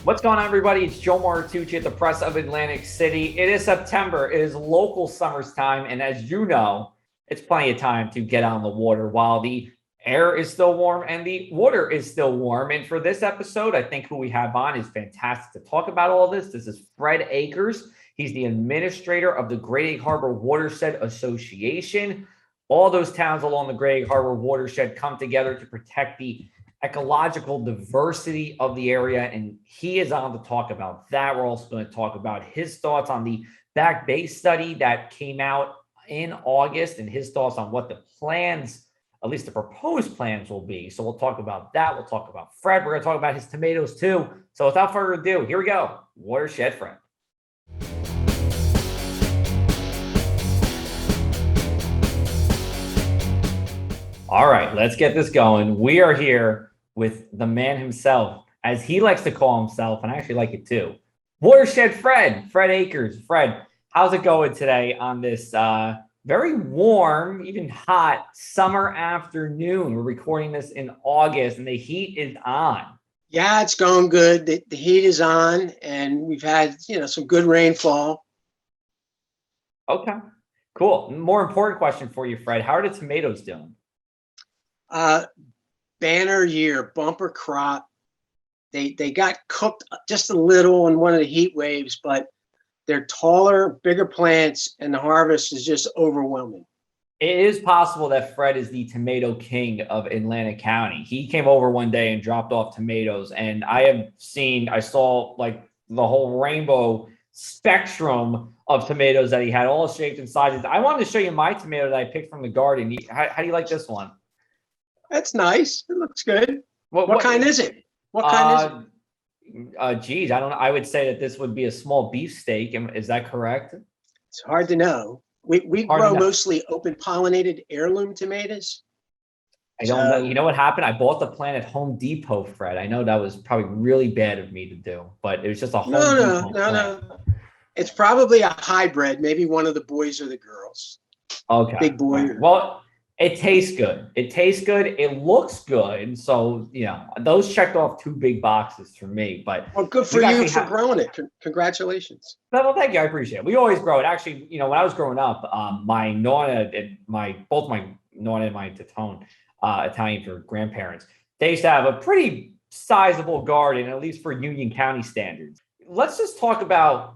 What's going on, everybody? It's Joe Martucci at the Press of Atlantic City. It is September. It is local summer's time. And as you know, it's plenty of time to get on the water while the air is still warm and the water is still warm. And for this episode, I think who we have on is fantastic to talk about all this. This is Fred Akers. He's the administrator of the Great Egg Harbor Watershed Association. All those towns along the Great Egg Harbor Watershed come together to protect the ecological diversity of the area, and he is on to talk about that. We're also going to talk about his thoughts on the Back Bay study that came out in August and his thoughts on what the plans, at least the proposed plans, will be. So we'll talk about that. We'll talk about Fred. We're going to talk about his tomatoes too. So without further ado, here we go. Watershed Fred. All right, let's get this going. We are here with the man himself, as he likes to call himself, and I actually like it too. Watershed Fred Akers. Fred, how's it going today on this very warm, even hot summer afternoon? We're recording this in August, and the heat is on. Yeah, it's going good. The heat is on, and we've had some good rainfall. Okay, cool. More important question for you, Fred. How are the tomatoes doing? Banner year, bumper crop. They got cooked just a little in one of the heat waves, but they're taller, bigger plants, and the harvest is just overwhelming. It is possible that Fred is the tomato king of Atlantic County. He came over one day and dropped off tomatoes, and I saw like the whole rainbow spectrum of tomatoes that he had, all shapes and sizes. I wanted to show you my tomato that I picked from the garden. How do you like this one? That's nice. It looks good. What kind is it? What kind is it? Geez, I don't know. I would say that this would be a small beefsteak. Is that correct? It's hard to know. We grow mostly open pollinated heirloom tomatoes. I don't know. You know what happened? I bought the plant at Home Depot, Fred. I know that was probably really bad of me to do, but it was just a Home Depot plant. No. It's probably a hybrid. Maybe one of the boys or the girls. Okay. Big boy. Right. Well, it tastes good. It looks good. So, those checked off two big boxes for me. But good for you for growing it. Congratulations. Well, thank you. I appreciate it. We always grow it. Actually, when I was growing up, my nonna and both my nonna and my Tatone, Italian for grandparents, they used to have a pretty sizable garden, at least for Union County standards. Let's just talk about,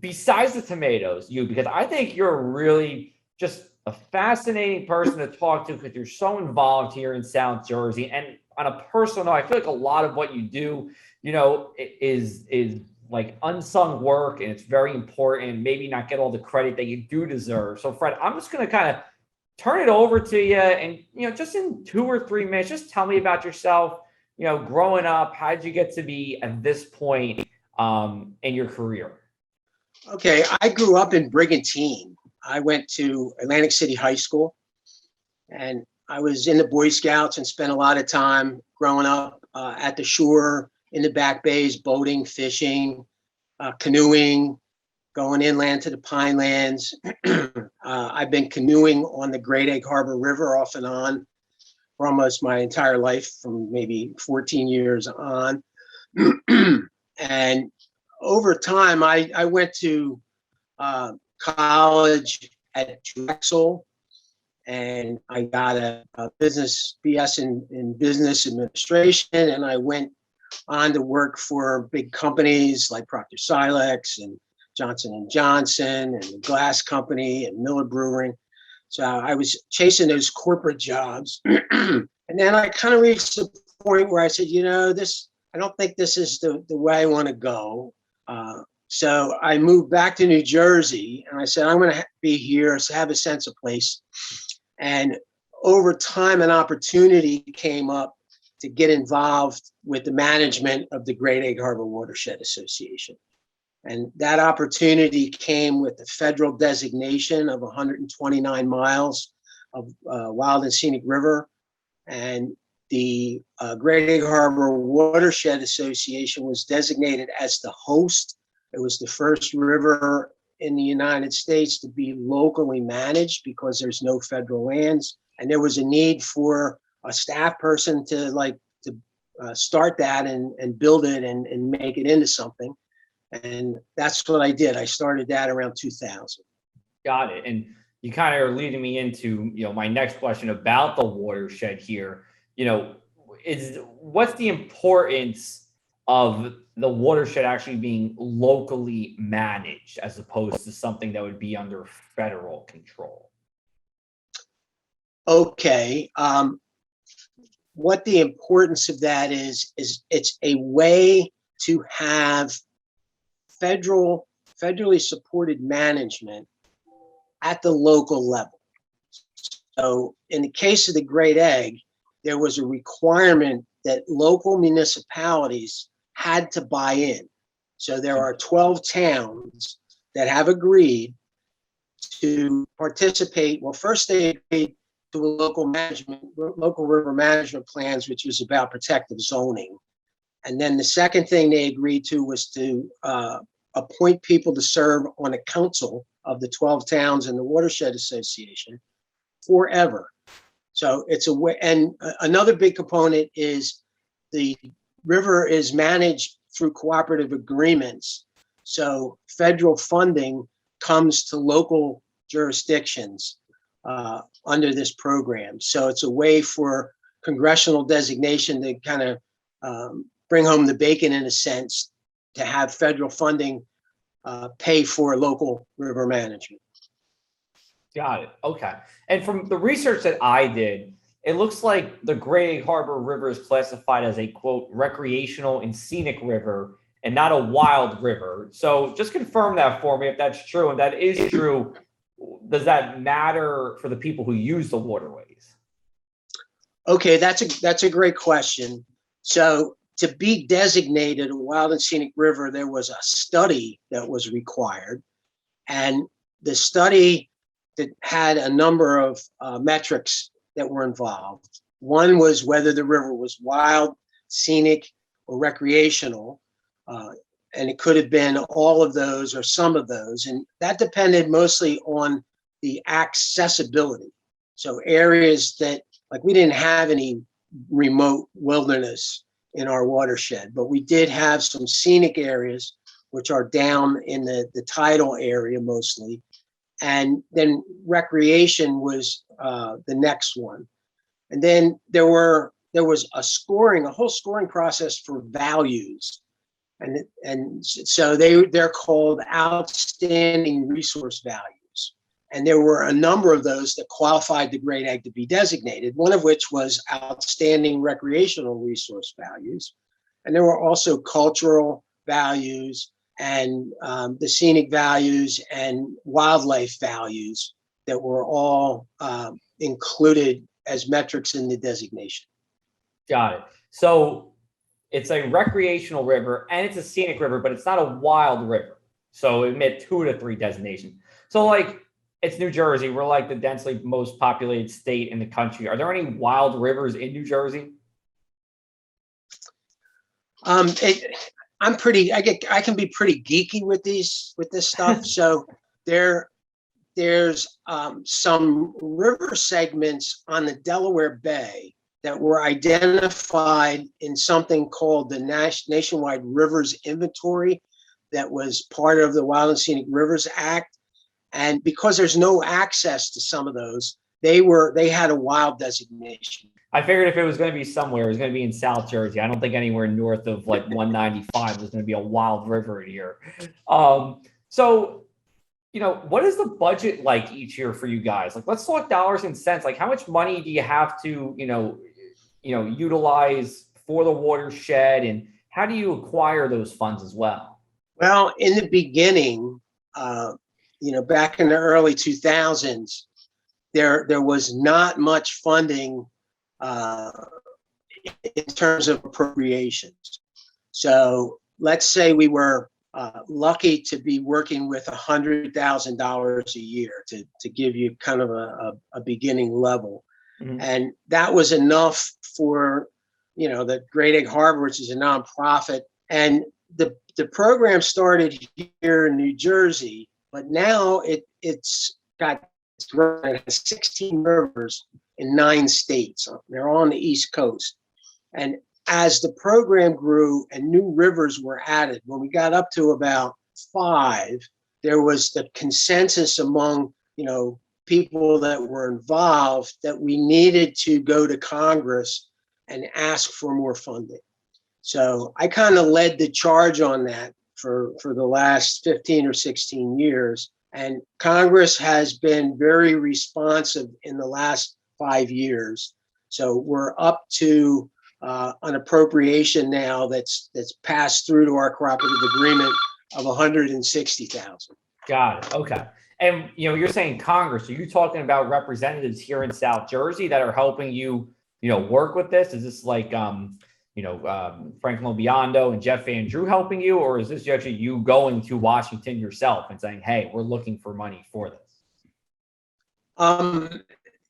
besides the tomatoes, because I think you're really just a fascinating person to talk to because you're so involved here in South Jersey. And on a personal note, I feel like a lot of what you do, is like unsung work, and it's very important, maybe not get all the credit that you do deserve. So Fred, I'm just going to kind of turn it over to you, and, just in 2 or 3 minutes, just tell me about yourself, growing up. How did you get to be at this point in your career? Okay. I grew up in Brigantine. I went to Atlantic City High School, and I was in the Boy Scouts and spent a lot of time growing up at the shore, in the back bays, boating, fishing, canoeing, going inland to the Pinelands. I've been canoeing on the Great Egg Harbor River off and on for almost my entire life, from maybe 14 years on. And over time, I went to college at Drexel, and I got a business BS in business administration, and I went on to work for big companies like Procter Silex and Johnson & Johnson and the Glass Company and Miller Brewing. So I was chasing those corporate jobs. And then I kind of reached the point where I said, I don't think this is the way I want to go. So I moved back to New Jersey, and I said, I'm going to be here, so have a sense of place. And over time, an opportunity came up to get involved with the management of the Great Egg Harbor Watershed Association. And that opportunity came with the federal designation of 129 miles of wild and scenic river. And the Great Egg Harbor Watershed Association was designated as the host. It was the first river in the United States to be locally managed because there's no federal lands. And there was a need for a staff person to start that and build it and make it into something. And that's what I did. I started that around 2000. Got it. And you kind of are leading me into, my next question about the watershed here. Is what's the importance of the watershed actually being locally managed as opposed to something that would be under federal control? Okay. What the importance of that is it's a way to have federally supported management at the local level. So in the case of the Great Egg, there was a requirement that local municipalities had to buy in. So there are 12 towns that have agreed to participate. Well, first they agreed to a local river management plans, which was about protective zoning. And then the second thing they agreed to was to appoint people to serve on a council of the 12 towns in the Watershed Association forever. So it's a way, and another big component is the river is managed through cooperative agreements. So federal funding comes to local jurisdictions under this program. So it's a way for congressional designation to kind of bring home the bacon in a sense, to have federal funding pay for local river management. Got it. Okay. And from the research that I did, it looks like the Great Egg Harbor River is classified as a, quote, recreational and scenic river and not a wild river. So just confirm that for me if that's true. And that is true, does that matter for the people who use the waterways? Okay, that's a great question. So to be designated a wild and scenic river, there was a study that was required. And the study that had a number of metrics that were involved. One was whether the river was wild, scenic, or recreational. And it could have been all of those or some of those. And that depended mostly on the accessibility. So areas that, like, we didn't have any remote wilderness in our watershed, but we did have some scenic areas, which are down in the tidal area mostly. And then recreation was the next one. And then there was a whole scoring process for values. And so they're called outstanding resource values. And there were a number of those that qualified the Great Egg to be designated, one of which was outstanding recreational resource values. And there were also cultural values and the scenic values and wildlife values that were all included as metrics in the designation. Got it. So it's a recreational river and it's a scenic river, but it's not a wild river. So it met 2 to 3 designations. So like, it's New Jersey. We're like the densely most populated state in the country. Are there any wild rivers in New Jersey? I can be pretty geeky with this stuff. So there's some river segments on the Delaware Bay that were identified in something called the Nationwide Rivers Inventory that was part of the Wild and Scenic Rivers Act. And because there's no access to some of those, they had a wild designation. I figured if it was going to be somewhere, it was going to be in South Jersey. I don't think anywhere north of like 195 there's going to be a wild river here. So, what is the budget like each year for you guys? Like, let's talk dollars and cents. Like, how much money do you have to, utilize for the watershed, and how do you acquire those funds as well? Well, in the beginning, back in the early 2000s, there was not much funding in terms of appropriations. So let's say we were lucky to be working with $100,000 a year to give you kind of a beginning level. Mm-hmm. And that was enough for, the Great Egg Harbor, which is a nonprofit. And the program started here in New Jersey, but now it has 16 rivers in 9 states. They're on the East Coast. And as the program grew and new rivers were added, when we got up to about 5, there was the consensus among, people that were involved that we needed to go to Congress and ask for more funding. So I kind of led the charge on that for the last 15 or 16 years. And Congress has been very responsive in the last 5 years. So we're up to an appropriation now that's passed through to our cooperative agreement of 160,000. Got it. Okay. And you're saying Congress. Are you talking about representatives here in South Jersey that are helping you, work with this? Is this like Frank Lobiando and Jeff Van Drew helping you, or is this actually you going to Washington yourself and saying, "Hey, we're looking for money for this"?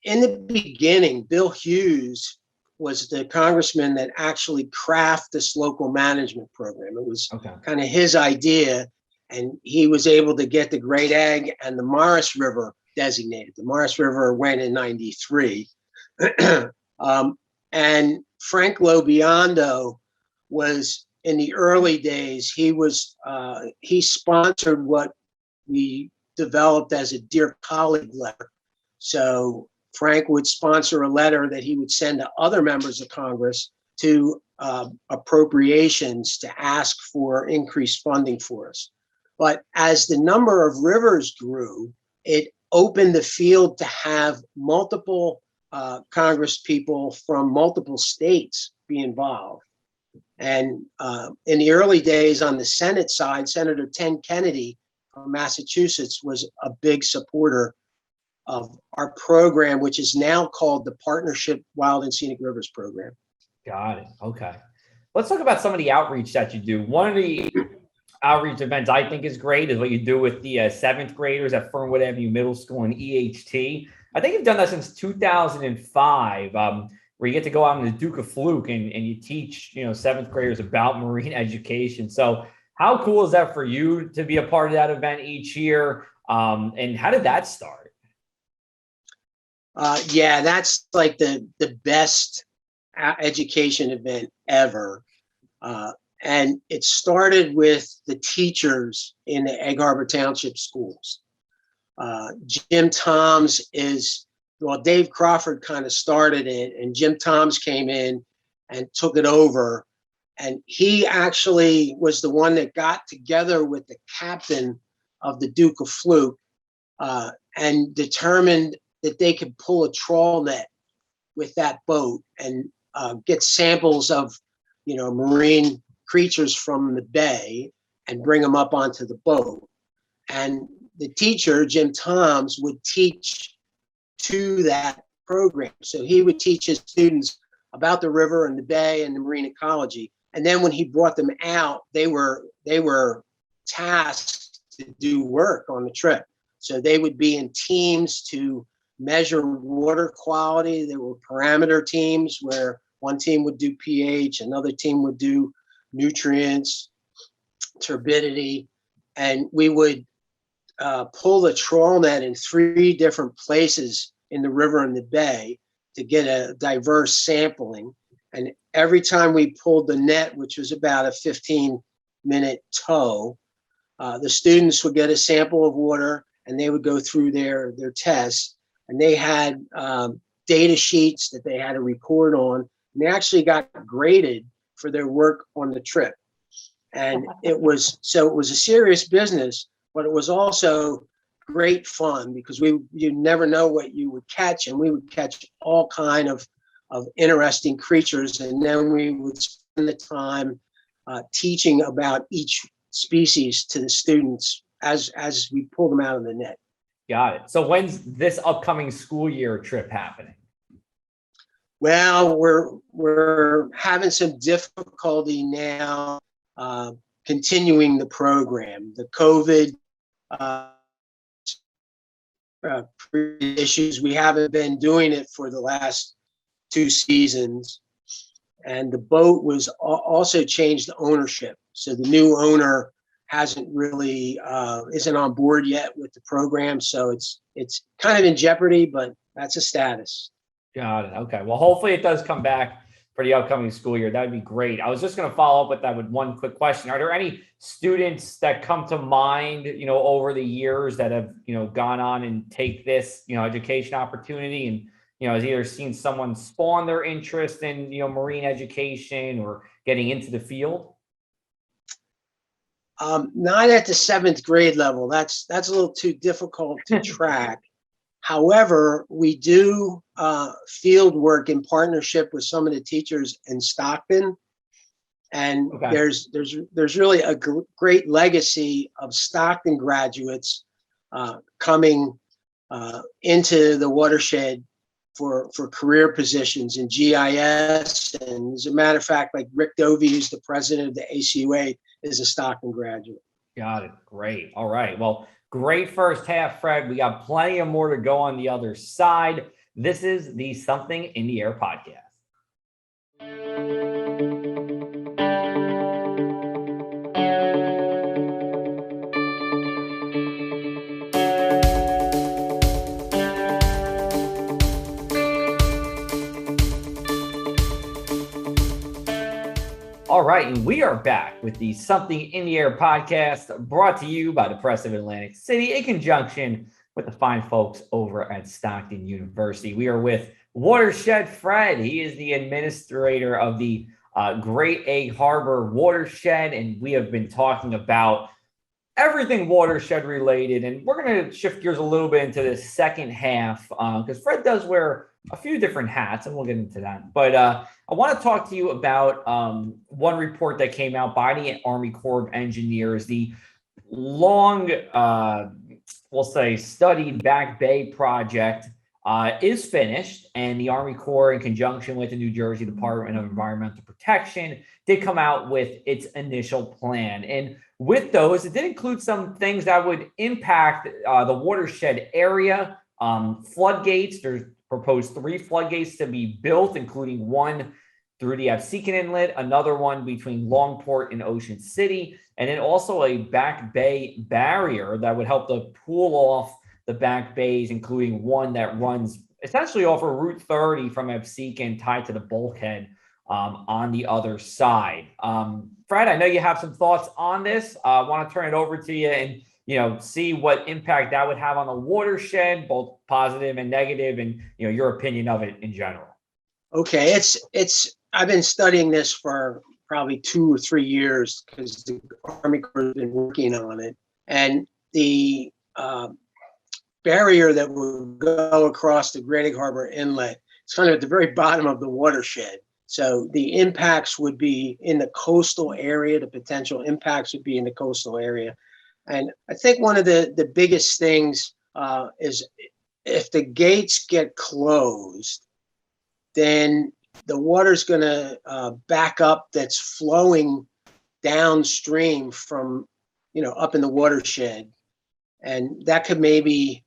In the beginning, Bill Hughes was the congressman that actually crafted this local management program. It was kind of his idea, and he was able to get the Great Egg and the Morris River designated. The Morris River went in '93. And Frank Lobiando was, in the early days, he sponsored what we developed as a Dear Colleague letter. So Frank would sponsor a letter that he would send to other members of Congress to appropriations to ask for increased funding for us. But as the number of rivers grew, it opened the field to have multiple Congress people from multiple states be involved. And in the early days on the Senate side, Senator Ted Kennedy from Massachusetts was a big supporter of our program, which is now called the Partnership Wild and Scenic Rivers Program. Got it. Okay. Let's talk about some of the outreach that you do. One of the outreach events I think is great is what you do with the 7th graders at Fernwood Avenue Middle School and EHT. I think you've done that since 2005, where you get to go out in the Duke of Fluke and you teach, 7th graders about marine education. So how cool is that for you to be a part of that event each year? And how did that start? Yeah, that's like the best education event ever. And it started with the teachers in the Egg Harbor Township schools. Jim Toms Dave Crawford kind of started it, and Jim Toms came in and took it over. And he actually was the one that got together with the captain of the Duke of Fluke and determined that they could pull a trawl net with that boat and get samples of, marine creatures from the bay and bring them up onto the boat. And the teacher, Jim Toms, would teach to that program. So he would teach his students about the river and the bay and the marine ecology. And then when he brought them out, they were tasked to do work on the trip. So they would be in teams to measure water quality. There were parameter teams where one team would do pH, another team would do nutrients, turbidity, and we would pull the trawl net in 3 different places in the river and the bay to get a diverse sampling. And every time we pulled the net, which was about a 15-minute tow, the students would get a sample of water and they would go through their tests. And they had data sheets that they had to report on. And they actually got graded for their work on the trip. And it was a serious business, but it was also great fun because you never know what you would catch, and we would catch all kind of interesting creatures, and then we would spend the time teaching about each species to the students as we pull them out of the net. Got it. So when's this upcoming school year trip happening? Well, we're having some difficulty now continuing the program. The COVID issues, we haven't been doing it for the last 2 seasons. And the boat was also changed ownership. So the new owner hasn't really, isn't on board yet with the program. So it's kind of in jeopardy, but that's a status. Got it. Okay. Well, hopefully it does come back for the upcoming school year. That'd be great. I was just going to follow up with that with one quick question. Are there any students that come to mind, over the years that have, gone on and take this, education opportunity and, has either seen someone spawn their interest in, marine education or getting into the field? Not at the seventh grade level. That's a little too difficult to track. However, we do field work in partnership with some of the teachers in Stockton, and Okay. there's really a great legacy of Stockton graduates coming into the watershed for career positions in GIS. And as a matter of fact, like Rick Dovey, who's the president of the ACUA, is a Stockton graduate. Got it. Great. All right. Well, great first half, Fred. We got plenty of more to go on the other side. This is the Something in the Air podcast. All right, and we are back with the Something in the Air podcast, brought to you by the Press of Atlantic City in conjunction with the fine folks over at Stockton University. We are with Watershed Fred. He is the administrator of the Great Egg Harbor Watershed, and we have been talking about everything watershed related. And we're going to shift gears a little bit into the second half because Fred does wear a few different hats, and we'll get into that. But I want to talk to you about one report that came out by the Army Corps of Engineers, the long, we'll say, studied Back Bay project is finished, and the Army Corps, in conjunction with the New Jersey Department of Environmental Protection, did come out with its initial plan. And with those, it did include some things that would impact the watershed area. Floodgates, there's proposed 3 floodgates to be built, including one through the Absecon Inlet, another one between Longport and Ocean City, and then also a Back Bay barrier that would help to pull off the back bays, including one that runs essentially off of Route 30 from Absecon tied to the bulkhead on the other side. Fred, I know you have some thoughts on this. I want to turn it over to you and see what impact that would have on the watershed, both positive and negative, and your opinion of it in general. Okay, I've been studying this for probably 2 or 3 years because the Army Corps has been working on it, and the barrier that would go across the Great Egg Harbor Inlet, it's kind of at the very bottom of the watershed. So the impacts would be in the coastal area. The potential impacts would be in the coastal area. And I think one of the biggest things is if the gates get closed, then the water's going to back up that's flowing downstream from, up in the watershed. And that could maybe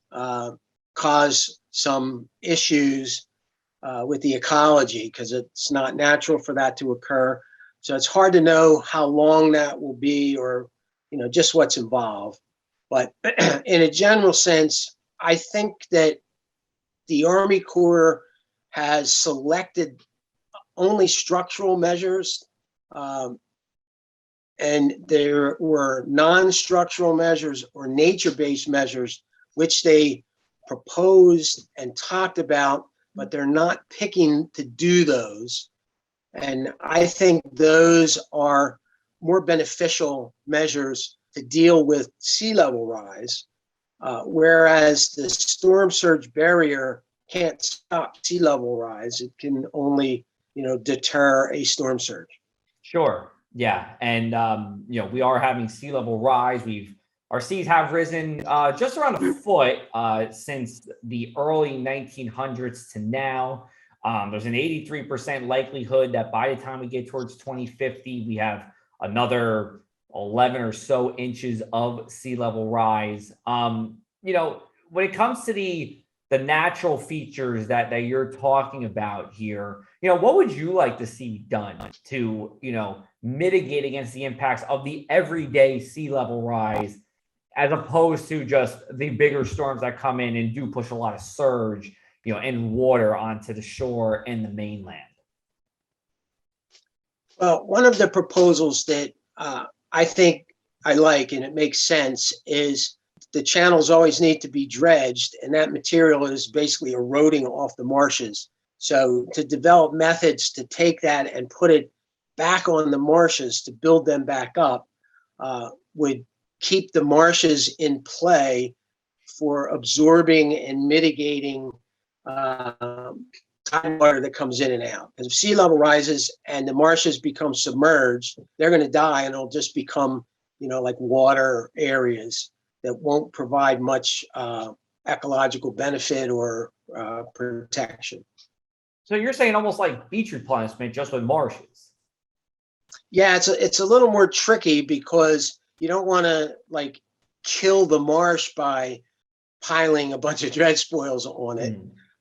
cause some issues with the ecology because it's not natural for that to occur. So it's hard to know how long that will be or just what's involved. But in a general sense, I think that the Army Corps has selected only structural measures, and there were non-structural measures or nature-based measures which they proposed and talked about, but they're not picking to do those. And I think those are more beneficial measures to deal with sea level rise, whereas the storm surge barrier can't stop sea level rise. It can only, deter a storm surge. Sure. Yeah. And, we are having sea level rise. Our seas have risen just around a foot since the early 1900s to now. There's an 83% likelihood that by the time we get towards 2050, we have another 11 or so inches of sea level rise. When it comes to the natural features that you're talking about here, what would you like to see done to, mitigate against the impacts of the everyday sea level rise, as opposed to just the bigger storms that come in and do push a lot of surge, and water onto the shore and the mainland? Well, one of the proposals that I think I like and it makes sense is the channels always need to be dredged, and that material is basically eroding off the marshes. So to develop methods to take that and put it back on the marshes to build them back up would keep the marshes in play for absorbing and mitigating tide water that comes in and out. Because if sea level rises and the marshes become submerged, they're going to die, and it'll just become, like water areas that won't provide much ecological benefit or protection. So you're saying almost like beach replenishment, just with marshes. Yeah, it's a little more tricky because you don't want to kill the marsh by piling a bunch of dredge spoils on it.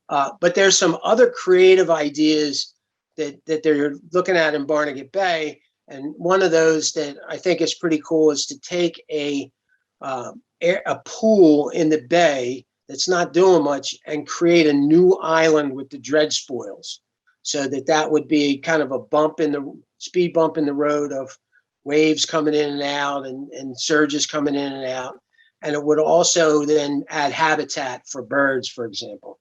But there's some other creative ideas that they're looking at in Barnegat Bay. And one of those that I think is pretty cool is to take a pool in the bay that's not doing much and create a new island with the dredge spoils. So that would be kind of a speed bump in the road of waves coming in and out and surges coming in and out. And it would also then add habitat for birds, for example.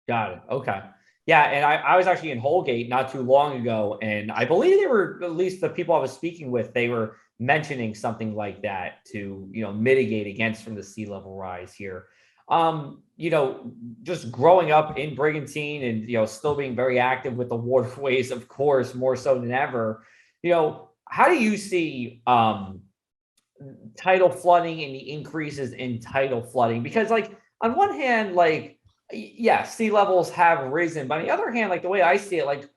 Got it. Okay. Yeah. And I was actually in Holgate not too long ago, and I believe they were, at least the people I was speaking with, they were mentioning something like that to, mitigate against from the sea level rise here. Just growing up in Brigantine and, still being very active with the waterways, of course, more so than ever, how do you see, tidal flooding and the increases in tidal flooding? Because on one hand, yeah, sea levels have risen, but on the other hand, the way I see it,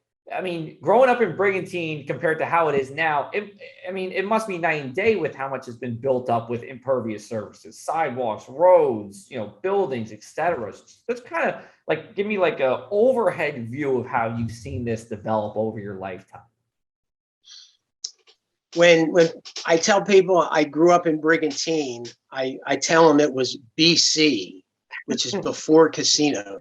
growing up in Brigantine compared to how it is now, it must be night and day with how much has been built up with impervious surfaces, sidewalks, roads, buildings, etc. Let's kind of give me a overhead view of how you've seen this develop over your lifetime. When I tell people I grew up in Brigantine, I tell them it was BC, which is before casinos.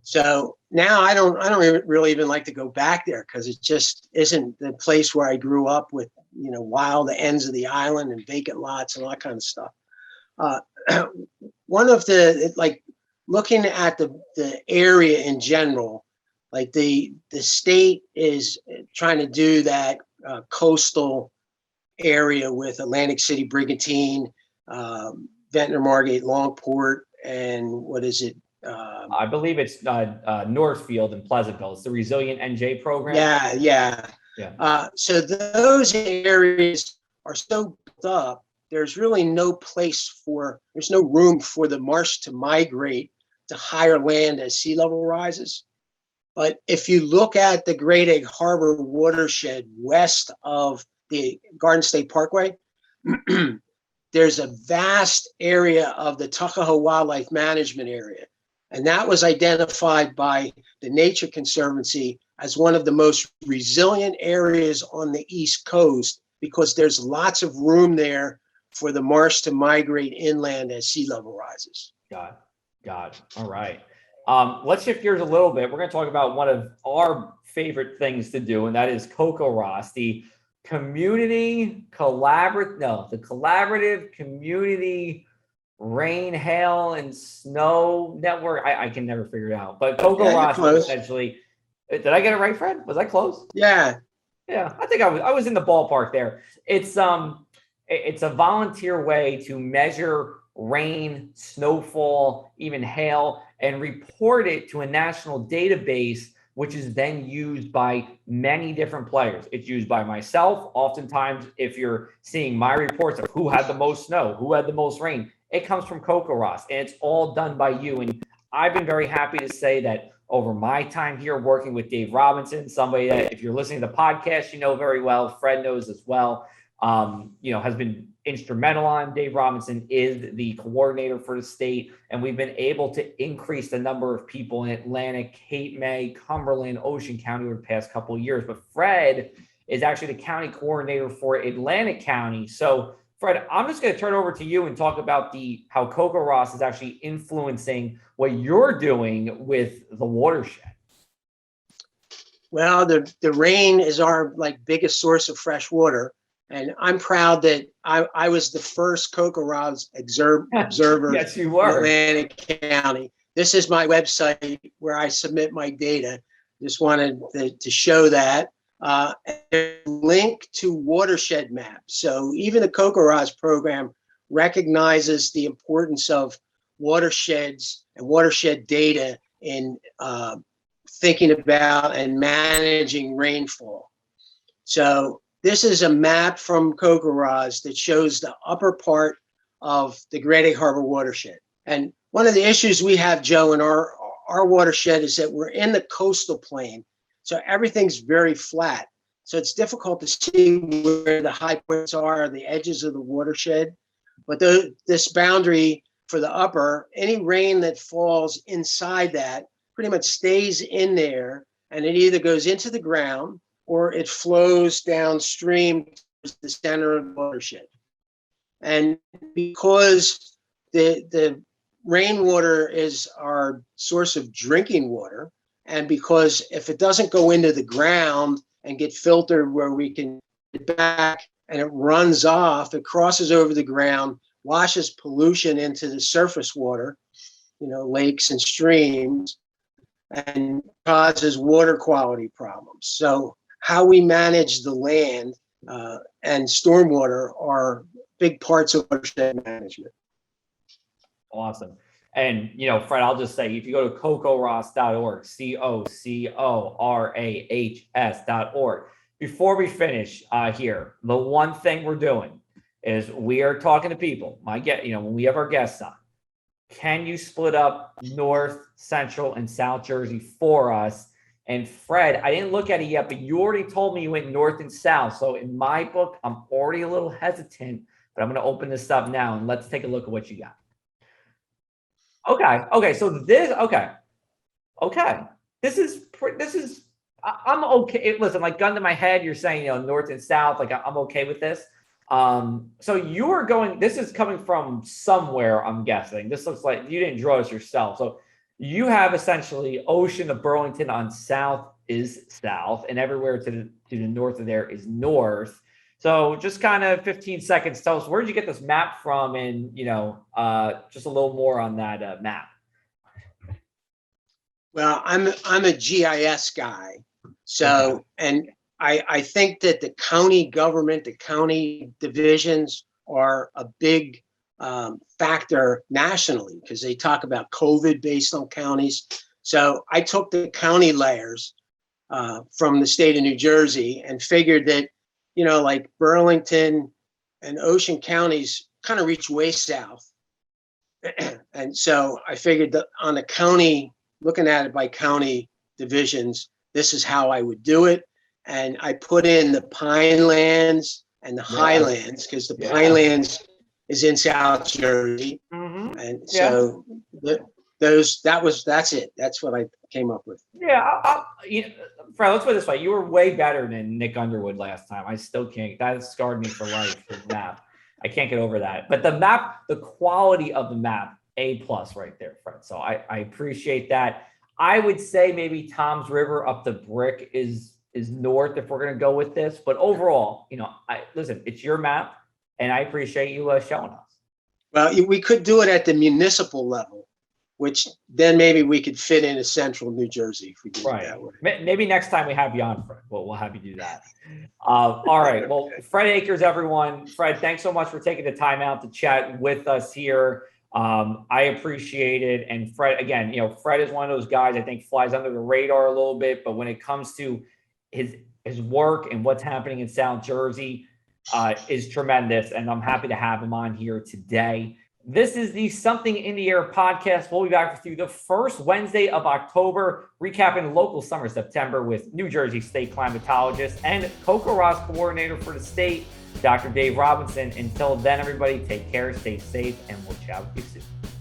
So now I don't really even like to go back there because it just isn't the place where I grew up with, wild ends of the island and vacant lots and all that kind of stuff. One of looking at the area in general, the state is trying to do that coastal area with Atlantic City, Brigantine, Ventnor, Margate, Longport, and what is it? I believe it's Northfield and Pleasantville. It's the Resilient NJ program. Yeah. So those areas are so built up. There's really there's no room for the marsh to migrate to higher land as sea level rises. But if you look at the Great Egg Harbor watershed west of the Garden State Parkway, there's a vast area of the Tuckahoe Wildlife Management Area. And that was identified by the Nature Conservancy as one of the most resilient areas on the East Coast because there's lots of room there for the marsh to migrate inland as sea level rises. Got it. All right. Let's shift gears a little bit. We're going to talk about one of our favorite things to do, and that is CocoRaHS, the collaborative community rain, hail, and snow network. I can never figure it out. But CocoRaHS was essentially, did I get it right, Fred? Was I close? Yeah. Yeah, I think I was in the ballpark there. It's a volunteer way to measure rain, snowfall, even hail, and report it to a national database, which is then used by many different players. It's used by myself. Oftentimes, if you're seeing my reports of who had the most snow, who had the most rain, it comes from CocoRaHS, and it's all done by you. And I've been very happy to say that over my time here working with Dave Robinson, somebody that if you're listening to the podcast, you know very well, Fred knows as well, has been instrumental on. Dave Robinson is the coordinator for the state, and we've been able to increase the number of people in Atlantic, Cape May, Cumberland, Ocean County over the past couple of years. But Fred is actually the county coordinator for Atlantic County. So Fred, I'm just going to turn over to you and talk about how CocoRaHS is actually influencing what you're doing with the watershed. Well, the rain is our like biggest source of fresh water. And I'm proud that I was the first Kokoraz observer Yes, you in were. Atlantic County. This is my website where I submit my data. Just wanted to show that. Link to watershed maps. So even the Kokoraz program recognizes the importance of watersheds and watershed data in thinking about and managing rainfall. So this is a map from Kokoraz that shows the upper part of the Great Egg Harbor watershed. And one of the issues we have, Joe, in our watershed is that we're in the coastal plain. So everything's very flat. So it's difficult to see where the high points are, the edges of the watershed. But this boundary for the upper, any rain that falls inside that pretty much stays in there, and it either goes into the ground or it flows downstream to the center of the watershed. And because the rainwater is our source of drinking water, and because if it doesn't go into the ground and get filtered where we can get back and it runs off, it crosses over the ground, washes pollution into the surface water, lakes and streams, and causes water quality problems. So how we manage the land and stormwater are big parts of watershed management. Awesome. And, Fred, I'll just say, if you go to cocorahs.org, COCORAHS.org, before we finish here, the one thing we're doing is we are talking to people. When we have our guests on, can you split up North, Central, and South Jersey for us? And Fred, I didn't look at it yet, but you already told me you went North and South. So in my book, I'm already a little hesitant, but I'm going to open this up now and let's take a look at what you got. Okay. So I'm okay. Listen, like gun to my head, you're saying, North and South, like I'm okay with this. So this is coming from somewhere, I'm guessing. This looks like you didn't draw this yourself. So you have essentially Ocean of Burlington on south is south, and everywhere to the north of there is north. So just kind of 15 seconds, tell us, where did you get this map from? And, just a little more on that map. Well, I'm a GIS guy. So, okay. And I think that the county government, the county divisions are a big factor nationally because they talk about COVID based on counties. So I took the county layers from the state of New Jersey and figured that, like Burlington and Ocean counties kind of reach way south. And so I figured that on the county, looking at it by county divisions, this is how I would do it. And I put in the Pinelands and the Highlands because the Pinelands is in South Jersey. Mm-hmm. And so that's it. That's what I came up with. Yeah. Fred, let's put it this way. You were way better than Nick Underwood last time. I still can't. That scarred me for life, the map. I can't get over that. But the map, the quality of the map, A+ right there, Fred. So I appreciate that. I would say maybe Tom's River up the Brick is north if we're going to go with this. But overall, listen, it's your map, and I appreciate you showing us. Well, we could do it at the municipal level, which then maybe we could fit into central New Jersey if we did it that way. Maybe next time we have you on, Fred, we'll have you do that. All right. Well, Fred Akers, everyone. Fred, thanks so much for taking the time out to chat with us here. I appreciate it. And Fred, again, Fred is one of those guys I think flies under the radar a little bit, but when it comes to his work and what's happening in South Jersey is tremendous. And I'm happy to have him on here today. This is the Something in the Air podcast. We'll be back with you the first Wednesday of October, recapping local summer September with New Jersey State climatologist and Kokoraz coordinator for the state, Dr. Dave Robinson. Until then, everybody, take care, stay safe, and we'll chat with you soon.